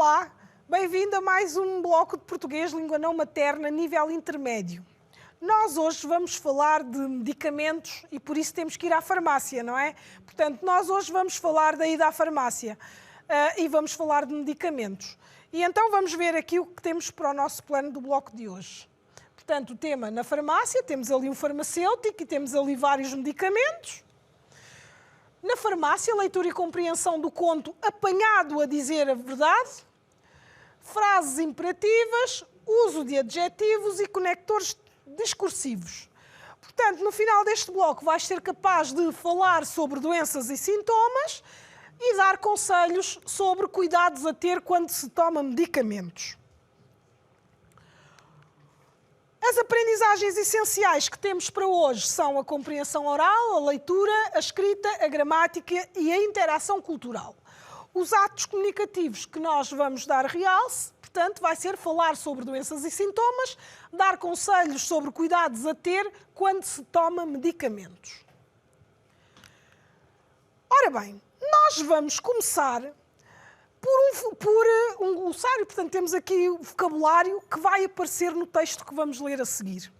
Olá, bem-vindo a mais um bloco de português língua não materna nível intermédio. Nós hoje vamos falar de medicamentos e por isso temos que ir à farmácia, não é? Portanto, nós hoje vamos falar da ida à farmácia e vamos falar de medicamentos. E então vamos ver aqui o que temos para o nosso plano do bloco de hoje. Portanto, o tema na farmácia, temos ali um farmacêutico e temos ali vários medicamentos. Na farmácia, leitura e compreensão do conto apanhado a dizer a verdade, frases imperativas, uso de adjetivos e conectores discursivos. Portanto, no final deste bloco vais ser capaz de falar sobre doenças e sintomas e dar conselhos sobre cuidados a ter quando se toma medicamentos. As aprendizagens essenciais que temos para hoje são a compreensão oral, a leitura, a escrita, a gramática e a interação cultural. Os atos comunicativos que nós vamos dar realce, portanto, vai ser falar sobre doenças e sintomas, dar conselhos sobre cuidados a ter quando se toma medicamentos. Ora bem, nós vamos começar por um glossário, portanto temos aqui o vocabulário que vai aparecer no texto que vamos ler a seguir.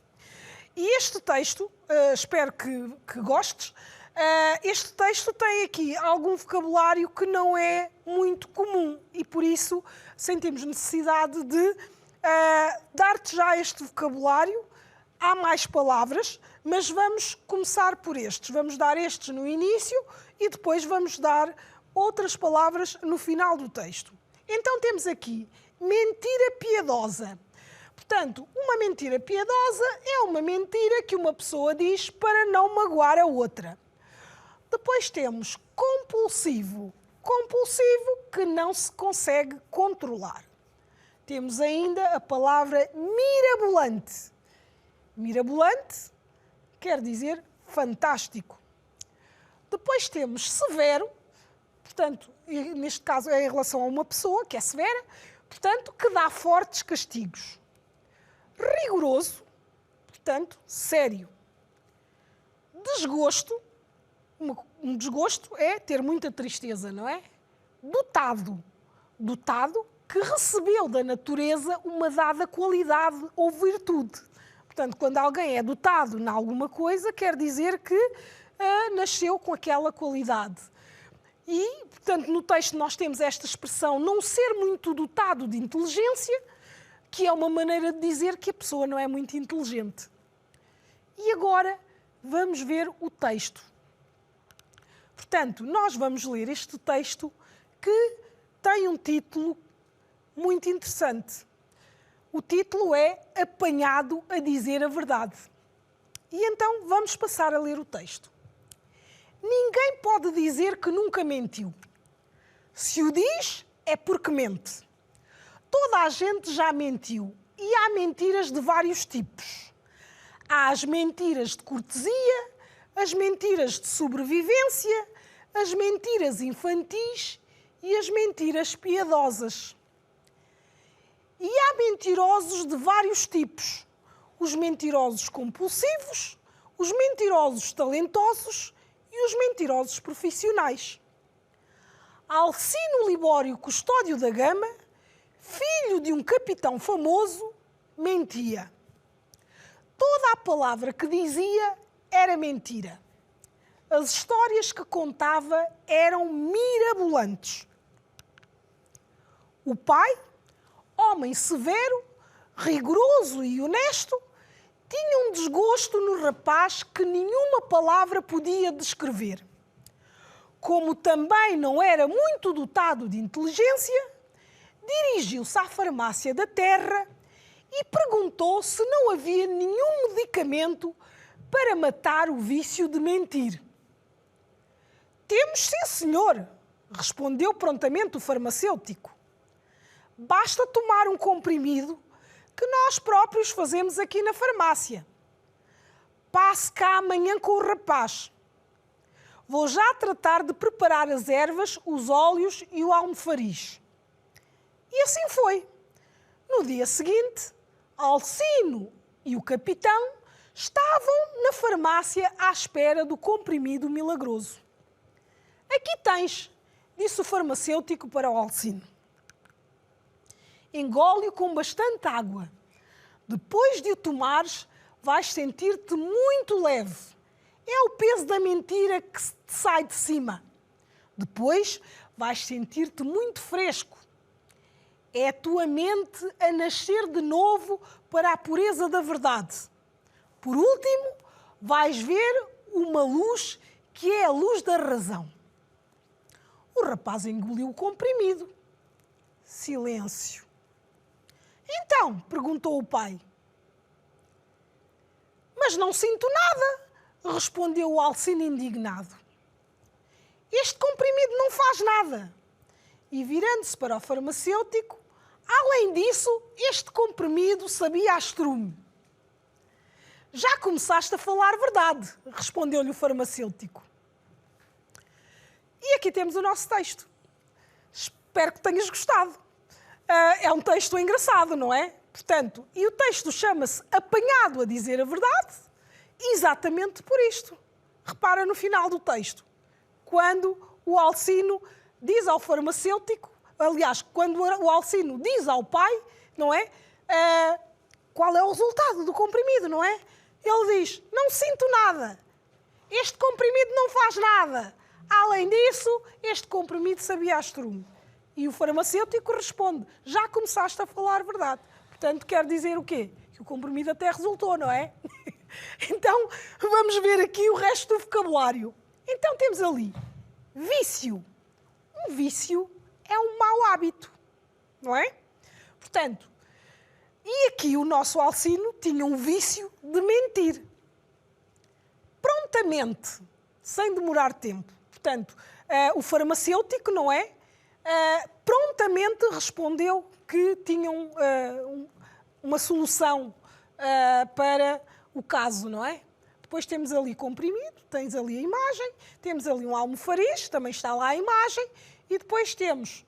E este texto, espero que gostes, este texto tem aqui algum vocabulário que não é muito comum e por isso sentimos necessidade de dar-te já este vocabulário. Há mais palavras, mas vamos começar por estes. Vamos dar estes no início e depois vamos dar outras palavras no final do texto. Então temos aqui mentira piedosa. Portanto, uma mentira piedosa é uma mentira que uma pessoa diz para não magoar a outra. Depois temos compulsivo. Compulsivo que não se consegue controlar. Temos ainda a palavra mirabolante. Mirabolante quer dizer fantástico. Depois temos severo. Portanto, neste caso é em relação a uma pessoa que é severa, portanto, que dá fortes castigos. Rigoroso, portanto, sério. Desgosto, um desgosto é ter muita tristeza, não é? Dotado, dotado que recebeu da natureza uma dada qualidade ou virtude. Portanto, quando alguém é dotado em alguma coisa, quer dizer que nasceu com aquela qualidade. E, portanto, no texto nós temos esta expressão não ser muito dotado de inteligência, que é uma maneira de dizer que a pessoa não é muito inteligente. E agora vamos ver o texto. Portanto, nós vamos ler este texto que tem um título muito interessante. O título é Apanhado a dizer a verdade. E então vamos passar a ler o texto. Ninguém pode dizer que nunca mentiu. Se o diz, é porque mente. Toda a gente já mentiu e há mentiras de vários tipos. Há as mentiras de cortesia, as mentiras de sobrevivência, as mentiras infantis e as mentiras piedosas. E há mentirosos de vários tipos. Os mentirosos compulsivos, os mentirosos talentosos e os mentirosos profissionais. Alcino Libório Custódio da Gama, filho de um capitão famoso, mentia. Toda a palavra que dizia era mentira. As histórias que contava eram mirabolantes. O pai, homem severo, rigoroso e honesto, tinha um desgosto no rapaz que nenhuma palavra podia descrever. Como também não era muito dotado de inteligência, dirigiu-se à farmácia da terra e perguntou se não havia nenhum medicamento para matar o vício de mentir. Temos, sim, senhor, respondeu prontamente o farmacêutico. Basta tomar um comprimido que nós próprios fazemos aqui na farmácia. Passe cá amanhã com o rapaz. Vou já tratar de preparar as ervas, os óleos e o almofariz. E assim foi. No dia seguinte, Alcino e o capitão estavam na farmácia à espera do comprimido milagroso. Aqui tens, disse o farmacêutico para o Alcino. engole-o com bastante água. Depois de o tomares, vais sentir-te muito leve. É o peso da mentira que te sai de cima. Depois vais sentir-te muito fresco. É a tua mente a nascer de novo para a pureza da verdade. Por último, vais ver uma luz que é a luz da razão. O rapaz engoliu o comprimido. Silêncio. Então, perguntou o pai. Mas não sinto nada, respondeu o Alcino indignado. Este comprimido não faz nada. E virando-se para o farmacêutico, além disso, este comprimido sabia a estrume. Já começaste a falar verdade, respondeu-lhe o farmacêutico. E aqui temos o nosso texto. Espero que tenhas gostado. É um texto engraçado, não é? Portanto, e o texto chama-se Apanhado a dizer a verdade, exatamente por isto. Repara no final do texto. Quando o Alcino diz ao farmacêutico, aliás, quando o Alcino diz ao pai, não é? Qual é o resultado do comprimido, não é? Ele diz, não sinto nada. Este comprimido não faz nada. Além disso, este comprimido sabia a estrume. E o farmacêutico responde, já começaste a falar verdade. Portanto, quer dizer o quê? Que o comprimido até resultou, não é? Então, vamos ver aqui o resto do vocabulário. Então, temos ali vício. Um vício é um mau hábito, não é? Portanto, e aqui o nosso Alcino tinha um vício de mentir. Prontamente, sem demorar tempo. Portanto, o farmacêutico, não é? Prontamente respondeu que tinham uma solução para o caso, não é? Depois temos ali comprimido, tens ali a imagem, temos ali um almofariz, também está lá a imagem, e depois temos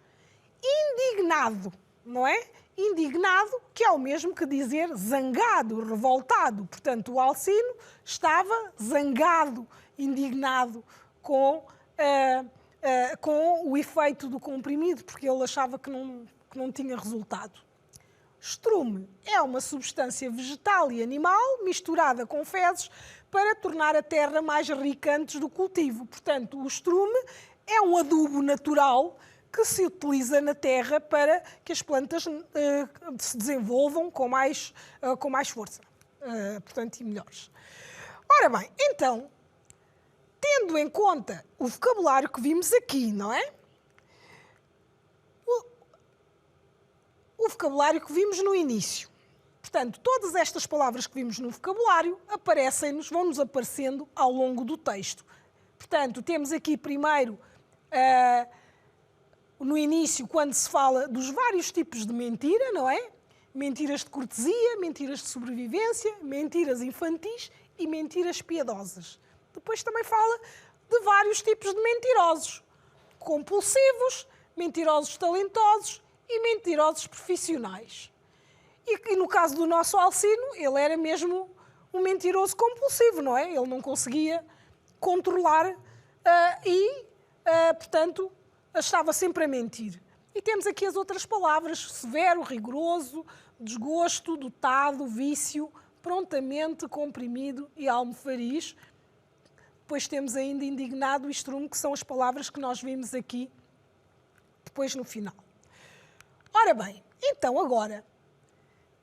indignado, não é? Indignado, que é o mesmo que dizer zangado, revoltado. Portanto, o Alcino estava zangado, indignado com o efeito do comprimido, porque ele achava que não tinha resultado. Estrume é uma substância vegetal e animal misturada com fezes para tornar a terra mais rica antes do cultivo. Portanto, o estrume é um adubo natural que se utiliza na terra para que as plantas se desenvolvam com mais força, portanto, e melhores. Ora bem, então, tendo em conta o vocabulário que vimos aqui, não é? O vocabulário que vimos no início. Portanto, todas estas palavras que vimos no vocabulário aparecem-nos, vão-nos aparecendo ao longo do texto. Portanto, temos aqui primeiro, no início, quando se fala dos vários tipos de mentira, não é? Mentiras de cortesia, mentiras de sobrevivência, mentiras infantis e mentiras piedosas. Depois também fala de vários tipos de mentirosos. Compulsivos, mentirosos talentosos e mentirosos profissionais. E no caso do nosso Alcino, ele era mesmo um mentiroso compulsivo, não é? Ele não conseguia controlar portanto, estava sempre a mentir. E temos aqui as outras palavras, severo, rigoroso, desgosto, dotado, vício, prontamente, comprimido e almofariz. Depois temos ainda indignado e estrume, que são as palavras que nós vimos aqui depois no final. Ora bem, então agora,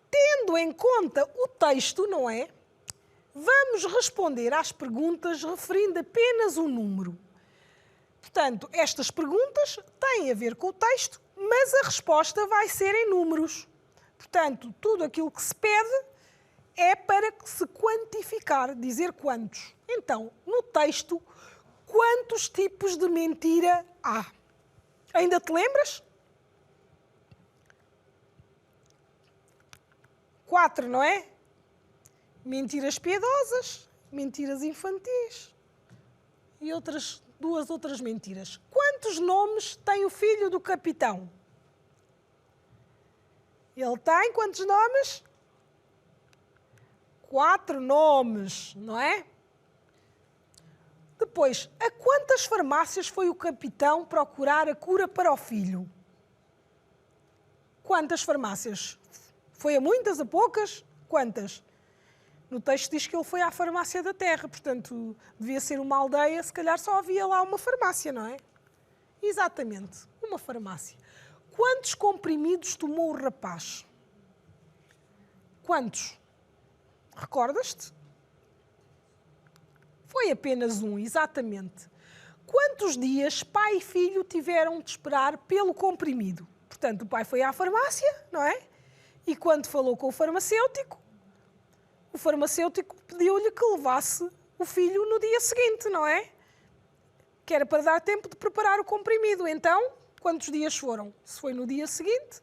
tendo em conta o texto, não é? Vamos responder às perguntas referindo apenas o número. Portanto, estas perguntas têm a ver com o texto, mas a resposta vai ser em números. Portanto, tudo aquilo que se pede é para se quantificar, dizer quantos. Então, no texto, quantos tipos de mentira há? Ainda te lembras? 4, não é? Mentiras piedosas, mentiras infantis e duas outras mentiras. Quantos nomes tem o filho do capitão? Ele tem quantos nomes? 4 nomes, não é? Depois, a quantas farmácias foi o capitão procurar a cura para o filho? Quantas farmácias? Foi a muitas, a poucas? Quantas? No texto diz que ele foi à farmácia da terra, portanto, devia ser uma aldeia, se calhar só havia lá uma farmácia, não é? Exatamente, uma farmácia. Quantos comprimidos tomou o rapaz? Quantos? Recordas-te? Foi apenas um, exatamente. Quantos dias pai e filho tiveram de esperar pelo comprimido? Portanto, o pai foi à farmácia, não é? E quando falou com o farmacêutico pediu-lhe que levasse o filho no dia seguinte, não é? Que era para dar tempo de preparar o comprimido. Então, quantos dias foram? Se foi no dia seguinte,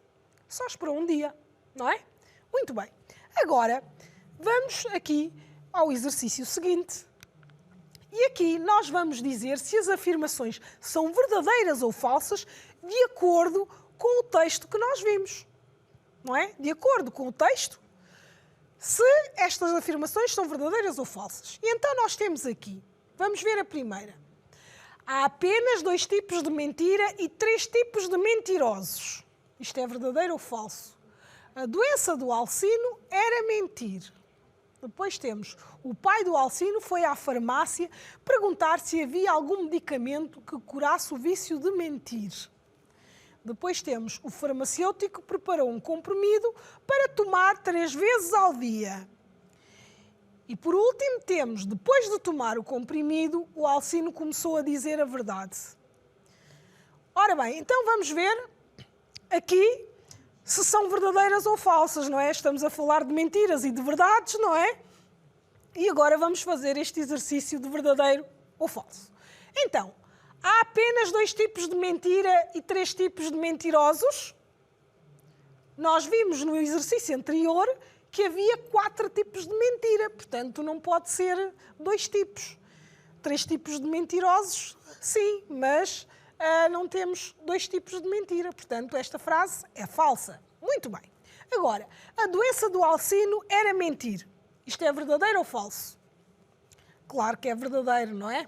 só esperou um dia, não é? Muito bem. Agora, vamos aqui ao exercício seguinte. E aqui nós vamos dizer se as afirmações são verdadeiras ou falsas de acordo com o texto que nós vimos. Não é? De acordo com o texto, se estas afirmações são verdadeiras ou falsas. E então nós temos aqui, vamos ver a primeira. Há apenas 2 tipos de mentira e 3 tipos de mentirosos. Isto é verdadeiro ou falso? A doença do Alcino era mentir. Depois temos, o pai do Alcino foi à farmácia perguntar se havia algum medicamento que curasse o vício de mentir. Depois temos, o farmacêutico preparou um comprimido para tomar 3 vezes ao dia. E por último temos, depois de tomar o comprimido, o Alcino começou a dizer a verdade. Ora bem, então vamos ver aqui se são verdadeiras ou falsas, não é? Estamos a falar de mentiras e de verdades, não é? E agora vamos fazer este exercício de verdadeiro ou falso. Então, há apenas 2 tipos de mentira e 3 tipos de mentirosos? Nós vimos no exercício anterior que havia 4 tipos de mentira, portanto não pode ser 2 tipos. 3 tipos de mentirosos, sim, mas não temos 2 tipos de mentira, portanto esta frase é falsa. Muito bem. Agora, a doença do Alcino era mentir. Isto é verdadeiro ou falso? Claro que é verdadeiro, não é?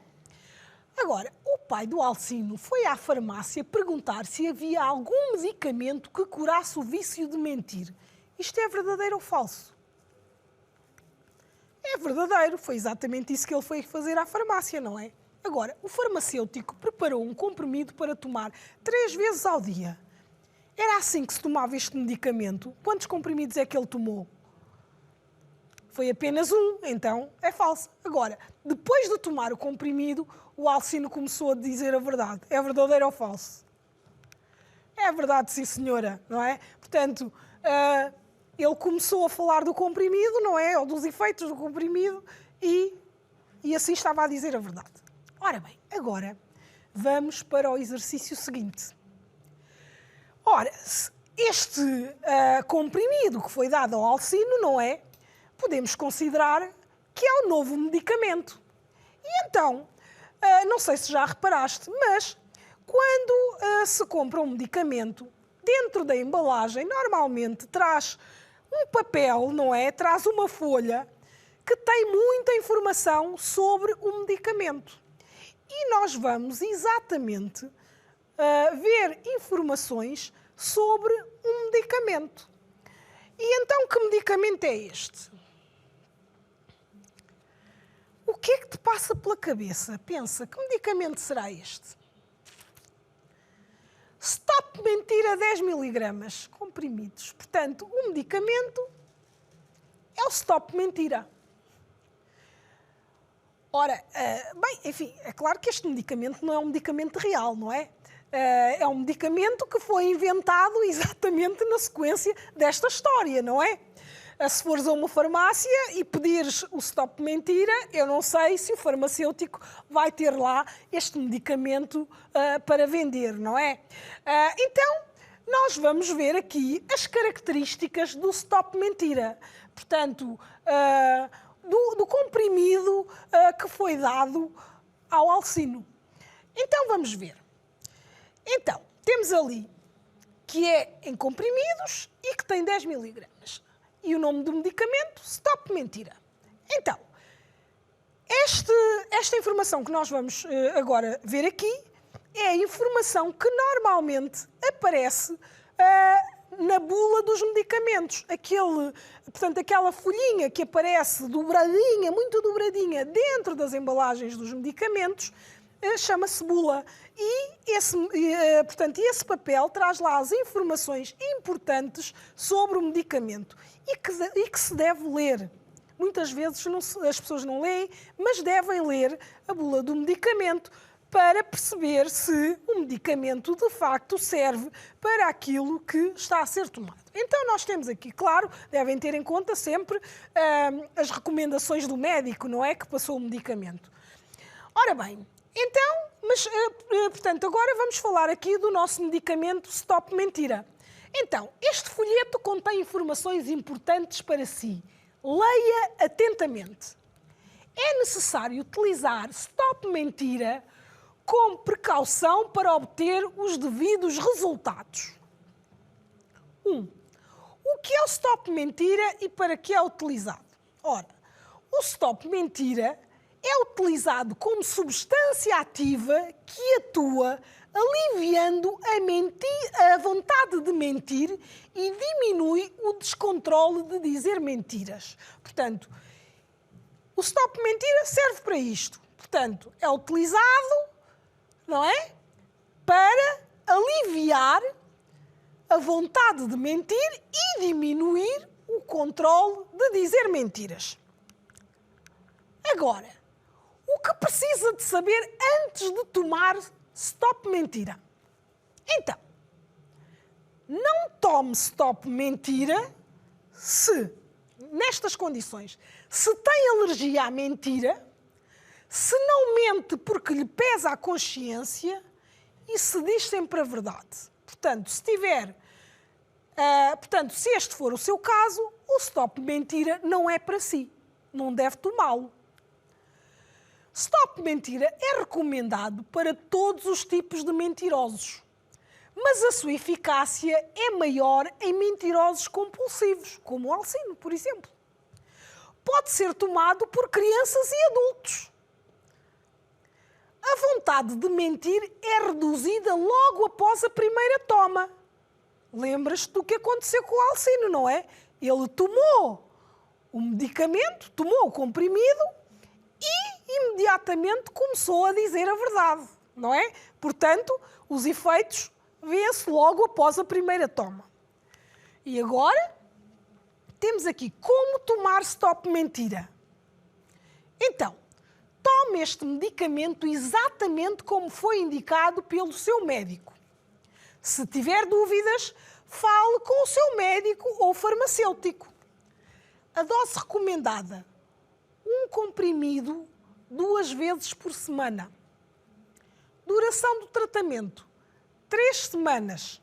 Agora, o pai do Alcino foi à farmácia perguntar se havia algum medicamento que curasse o vício de mentir. Isto é verdadeiro ou falso? É verdadeiro, foi exatamente isso que ele foi fazer à farmácia, não é? Agora, o farmacêutico preparou um comprimido para tomar 3 vezes ao dia. Era assim que se tomava este medicamento? Quantos comprimidos é que ele tomou? Foi apenas um, então é falso. Agora, depois de tomar o comprimido, o Alcino começou a dizer a verdade. É verdadeiro ou falso? É verdade, sim senhora, não é? Portanto, ele começou a falar do comprimido, não é? Ou dos efeitos do comprimido e assim estava a dizer a verdade. Ora bem, agora vamos para o exercício seguinte. Ora, este comprimido que foi dado ao Alcino, não é? Podemos considerar que é um novo medicamento. E então, não sei se já reparaste, mas quando se compra um medicamento, dentro da embalagem, normalmente traz um papel, não é? Traz uma folha que tem muita informação sobre o medicamento. E nós vamos exatamente ver informações sobre um medicamento. E então, que medicamento é este? O que é que te passa pela cabeça? Pensa, que medicamento será este? Stop mentira 10 miligramas comprimidos. Portanto, o medicamento é o Stop mentira. Ora, bem, enfim, é claro que este medicamento não é um medicamento real, não é? É um medicamento que foi inventado exatamente na sequência desta história, não é? Se fores a uma farmácia e pedires o Stop mentira, eu não sei se o farmacêutico vai ter lá este medicamento para vender, não é? Então, nós vamos ver aqui as características do Stop mentira. Portanto, do comprimido que foi dado ao Alcino. Então, vamos ver. Então, temos ali que é em comprimidos e que tem 10 miligramas. E o nome do medicamento, Stop mentira. Então, esta informação que nós vamos agora ver aqui é a informação que normalmente aparece na bula dos medicamentos. Portanto, aquela folhinha que aparece dobradinha, muito dobradinha, dentro das embalagens dos medicamentos, chama-se bula. Portanto, esse papel traz lá as informações importantes sobre o medicamento e que se deve ler. Muitas vezes as pessoas não leem, mas devem ler a bula do medicamento para perceber se o medicamento de facto serve para aquilo que está a ser tomado. Então nós temos aqui, claro, devem ter em conta sempre as recomendações do médico, não é, que passou o medicamento. Ora bem, então, portanto, agora vamos falar aqui do nosso medicamento Stop Mentira. Então, este folheto contém informações importantes para si. Leia atentamente. É necessário utilizar Stop Mentira com precaução para obter os devidos resultados. 1. O que é o Stop Mentira e para que é utilizado? Ora, o Stop Mentira é utilizado como substância ativa que atua aliviando a vontade de mentir e diminui o descontrole de dizer mentiras. Portanto, o Stop Mentira serve para isto. Portanto, é utilizado, não é? Para aliviar a vontade de mentir e diminuir o controle de dizer mentiras. Agora, o que precisa de saber antes de tomar Stop Mentira? Então, não tome Stop Mentira se, nestas condições, se tem alergia à mentira, se não mente porque lhe pesa a consciência e se diz sempre a verdade. Portanto, se este for o seu caso, o Stop Mentira não é para si. Não deve tomá-lo. Stop Mentira é recomendado para todos os tipos de mentirosos, mas a sua eficácia é maior em mentirosos compulsivos, como o Alcino, por exemplo. Pode ser tomado por crianças e adultos. A vontade de mentir é reduzida logo após a primeira toma. Lembras-te do que aconteceu com o Alcino, não é? Ele tomou o medicamento, tomou o comprimido e imediatamente começou a dizer a verdade, não é? Portanto, os efeitos vêem-se logo após a primeira toma. E agora, temos aqui como tomar Stop Mentira. Então, tome este medicamento exatamente como foi indicado pelo seu médico. Se tiver dúvidas, fale com o seu médico ou farmacêutico. A dose recomendada: um comprimido 2 vezes por semana. Duração do tratamento: 3 semanas.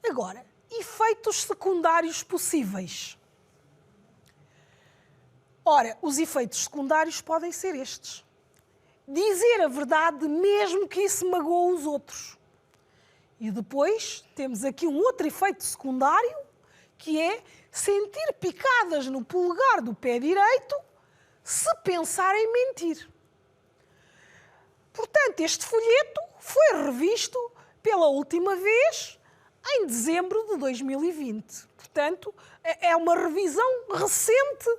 Agora, efeitos secundários possíveis. Ora, os efeitos secundários podem ser estes: dizer a verdade mesmo que isso magoe os outros. E depois temos aqui um outro efeito secundário, que é sentir picadas no polegar do pé direito se pensar em mentir. Portanto, este folheto foi revisto pela última vez em dezembro de 2020. Portanto, é uma revisão recente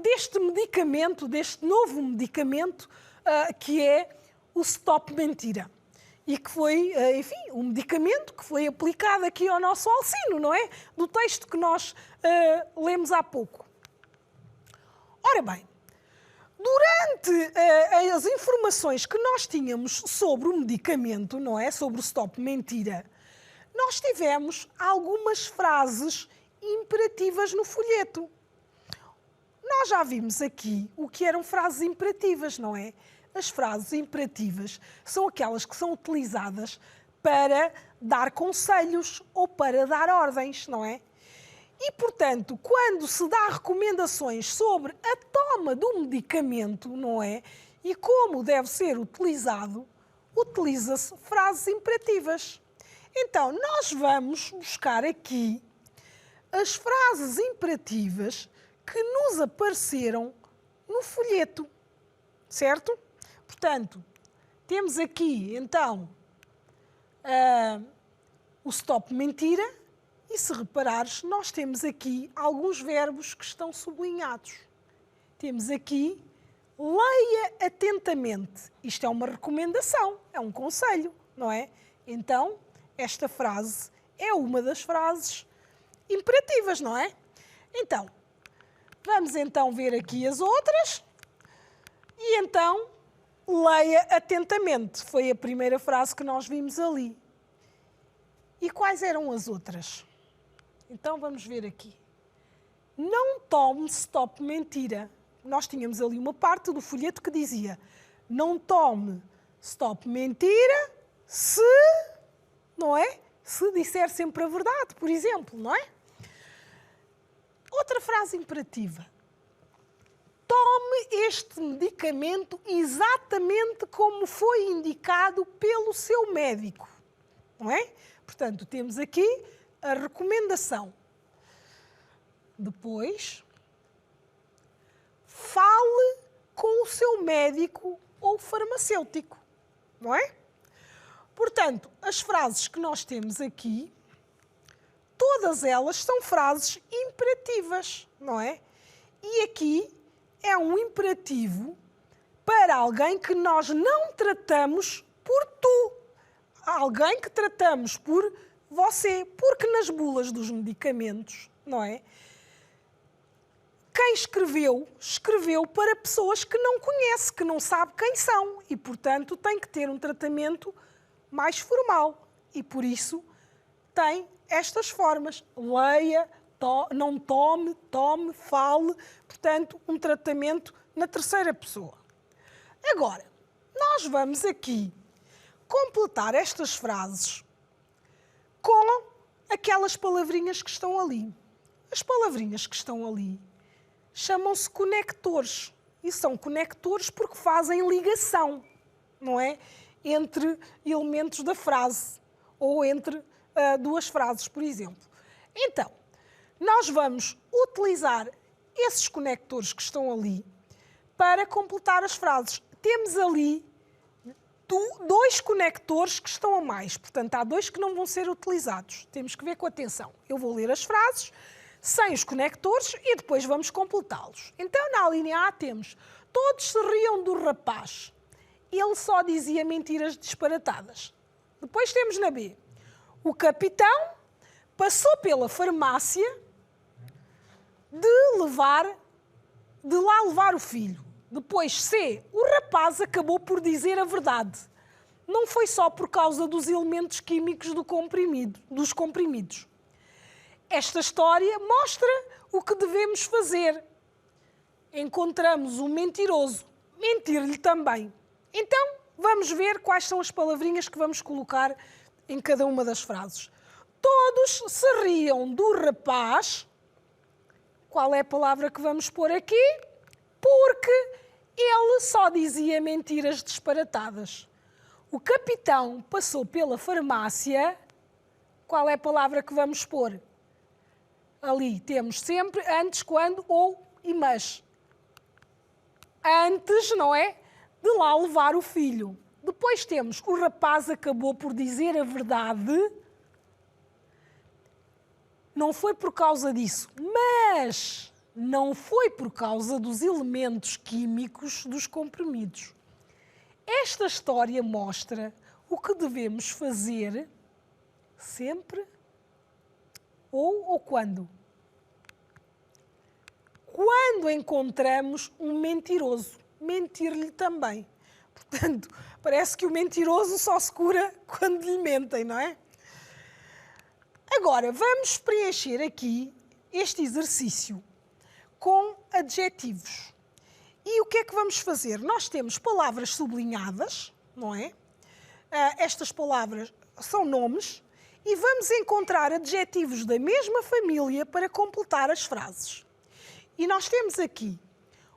deste medicamento, deste novo medicamento, que é o Stop Mentira. E que foi, enfim, um medicamento que foi aplicado aqui ao nosso Alcino, não é? Do texto que nós lemos há pouco. Ora bem, durante as informações que nós tínhamos sobre o medicamento, não é? Sobre o Stop Mentira, nós tivemos algumas frases imperativas no folheto. Nós já vimos aqui o que eram frases imperativas, não é? As frases imperativas são aquelas que são utilizadas para dar conselhos ou para dar ordens, não é? E, portanto, quando se dá recomendações sobre a toma do medicamento, não é? E como deve ser utilizado, utiliza-se frases imperativas. Então, nós vamos buscar aqui as frases imperativas que nos apareceram no folheto, certo? Portanto, temos aqui, então, o stop mentira e, se reparares, nós temos aqui alguns verbos que estão sublinhados. Temos aqui leia atentamente. Isto é uma recomendação, é um conselho, não é? Então, esta frase é uma das frases imperativas, não é? Então, vamos então ver aqui as outras. E então, leia atentamente. Foi a primeira frase que nós vimos ali. E quais eram as outras? Então, vamos ver aqui. Não tome stop mentira. Nós tínhamos ali uma parte do folheto que dizia: não tome stop mentira se, não é? Se disser sempre a verdade, por exemplo, não é? Outra frase imperativa. Tome este medicamento exatamente como foi indicado pelo seu médico, não é? Portanto, temos aqui a recomendação. Depois, fale com o seu médico ou farmacêutico, não é? Portanto, as frases que nós temos aqui, todas elas são frases imperativas, não é? E aqui é um imperativo para alguém que nós não tratamos por tu. Alguém que tratamos por você. Porque nas bulas dos medicamentos, não é? Quem escreveu, escreveu para pessoas que não conhece, que não sabe quem são. E, portanto, tem que ter um tratamento mais formal. E, por isso, tem estas formas. Leia, não tome, tome, fale. Portanto, um tratamento na terceira pessoa. Agora, nós vamos aqui completar estas frases com aquelas palavrinhas que estão ali. As palavrinhas que estão ali chamam-se conectores. E são conectores porque fazem ligação, não é? Entre elementos da frase ou entre duas frases, por exemplo. Então, nós vamos utilizar esses conectores que estão ali para completar as frases. Temos ali dois conectores que estão a mais. Portanto, há dois que não vão ser utilizados. Temos que ver com atenção. Eu vou ler as frases sem os conectores e depois vamos completá-los. Então, na linha A temos: todos se riam do rapaz. Ele só dizia mentiras disparatadas. Depois temos na B: o capitão passou pela farmácia de lá levar o filho. Depois C: o rapaz acabou por dizer a verdade. Não foi só por causa dos elementos químicos dos comprimidos. Esta história mostra o que devemos fazer. Encontramos um mentiroso, mentir-lhe também. Então, vamos ver quais são as palavrinhas que vamos colocar em cada uma das frases. Todos se riam do rapaz. Qual é a palavra que vamos pôr aqui? Porque ele só dizia mentiras disparatadas. O capitão passou pela farmácia. Qual é a palavra que vamos pôr? Ali temos sempre antes, quando, ou e mas. Antes, não é? De lá levar o filho. Depois temos: o rapaz acabou por dizer a verdade. Não foi por causa disso, mas não foi por causa dos elementos químicos dos comprimidos. Esta história mostra o que devemos fazer sempre ou quando. Quando encontramos um mentiroso, mentir-lhe também. Portanto, parece que o mentiroso só se cura quando lhe mentem, não é? Agora, vamos preencher aqui este exercício com adjetivos. E o que é que vamos fazer? Nós temos palavras sublinhadas, não é? Estas palavras são nomes e vamos encontrar adjetivos da mesma família para completar as frases. E nós temos aqui: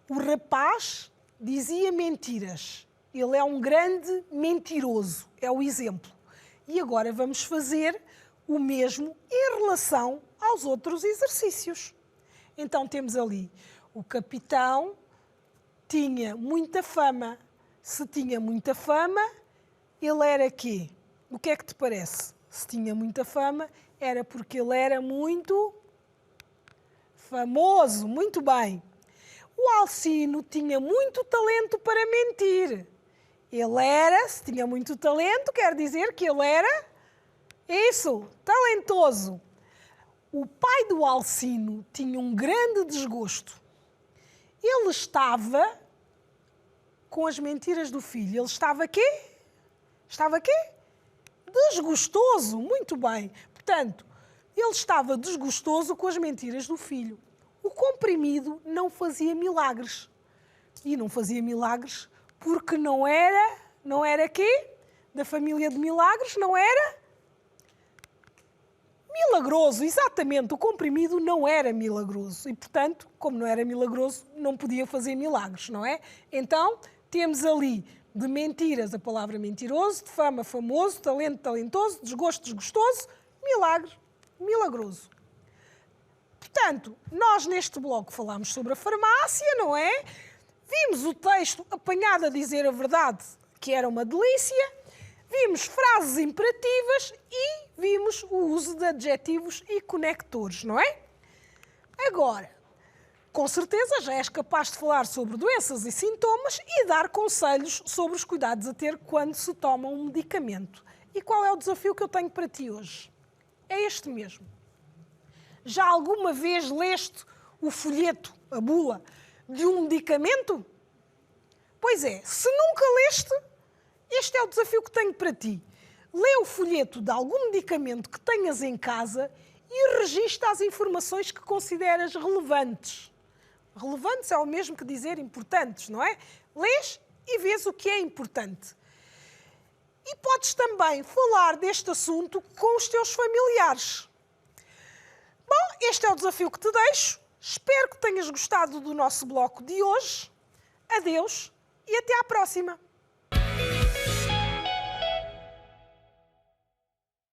o rapaz dizia mentiras. Ele é um grande mentiroso. É o exemplo. E agora vamos fazer o mesmo em relação aos outros exercícios. Então temos ali: o capitão tinha muita fama. Se tinha muita fama, ele era quê? O que é que te parece? Se tinha muita fama, era porque ele era muito famoso. Muito bem. O Alcino tinha muito talento para mentir. Se tinha muito talento, quer dizer que ele era, isso, talentoso. O pai do Alcino tinha um grande desgosto. Ele estava com as mentiras do filho. Ele estava quê? Estava quê? Desgostoso. Muito bem. Portanto, ele estava desgostoso com as mentiras do filho. O comprimido não fazia milagres. E não fazia milagres porque não era quê? Da família de milagres, não era milagroso. Exatamente, o comprimido não era milagroso. E, portanto, como não era milagroso, não podia fazer milagres, não é? Então, temos ali de mentiras a palavra mentiroso, de fama famoso, talento talentoso, desgosto desgostoso, milagre milagroso. Portanto, nós neste bloco falámos sobre a farmácia, não é? Vimos o texto apanhado a dizer a verdade, que era uma delícia. Vimos frases imperativas e vimos o uso de adjetivos e conectores, não é? Agora, com certeza já és capaz de falar sobre doenças e sintomas e dar conselhos sobre os cuidados a ter quando se toma um medicamento. E qual é o desafio que eu tenho para ti hoje? É este mesmo. Já alguma vez leste o folheto, a bula, de um medicamento? Pois é, se nunca leste, este é o desafio que tenho para ti. Lê o folheto de algum medicamento que tenhas em casa e registra as informações que consideras relevantes. Relevantes é o mesmo que dizer importantes, não é? Lês e vês o que é importante. E podes também falar deste assunto com os teus familiares. Bom, este é o desafio que te deixo. Espero que tenhas gostado do nosso bloco de hoje. Adeus e até à próxima!